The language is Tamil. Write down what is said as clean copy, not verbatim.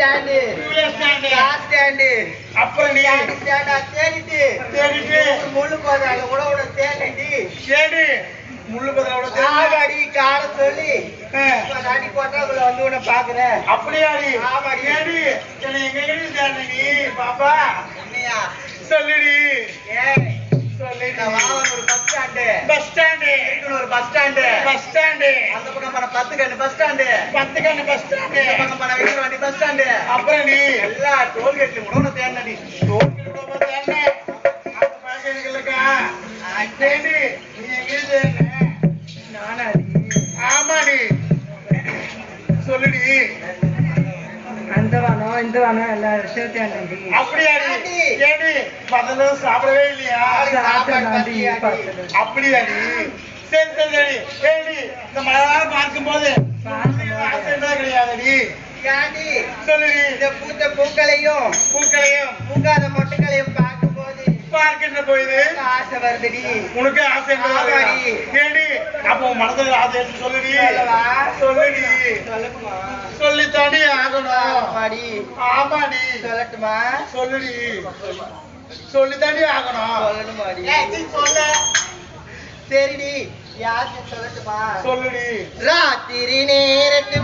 ஸ்டாண்டு கார் ஸ்டாண்டு அப்புறம் நீ ஸ்டாண்டா தேடிட்டு முள்ளு போதாங்க கூட தேடி முள்ளு பதிலோட ஆமாடி கார சொல்லி அடி போட்டாக்குள்ள வந்து உன்னை பாக்குறேன். அப்படியாடி? ஆமாடி. ஏடி என்னை எங்க தேடி நீ பாப்பா? என்னையா சொல்லுடி. ஏய் சொல்லுடி. ஒரு பஸ் ஸ்டாண்டு ஒரு பஸ் ஸ்டாண்டு அந்த பக்கம் போன 10 கண்ணு பஸ் ஸ்டாண்டு இந்த பக்கம் போன விக்ரவாண்டி பஸ் ஸ்டாண்டு. அப்புறம் நீ எல்லா டோல்கேட்லயும் கூட உன்னை தேடினடி. ஆமாடி சொல்லுடி. அந்த வானம் இந்த வானம் எல்லா விஷயத்தையும் அப்படியாடி? ஏடி பதில சாப்பிடவே இல்லையா? அப்படியாடி? சரி சரி ஏடி இந்த மழை பார்க்கும் போது ஆசை கிடையாதடி. ஏண்டி சொல்லுடி. இந்த பூத்த பூக்களையும் பூக்காத மொட்டுகளையும் பார்க்கும்போது பார்க்கின்ற போயுது ஆசை வருதுடி. உனக்கு ஆசை ஆமாடி. ஏடி அப்போ மனதில் ஆசை சொல்லுடி. சொல்லுடி. சொல்லட்டுமா? சொல்லித்தாண்டி ஆகணும். ஆமாடி. ஆமாடி. சொல்லட்டுமா? சொல்லுடி. சொல்லித்தாண்டி ஆகணும். சொல்லணுமாடி? சரிடி யாருக்கு சொல்லட்டுமா? சொல்லுடி. ராத்திரி நேரத்து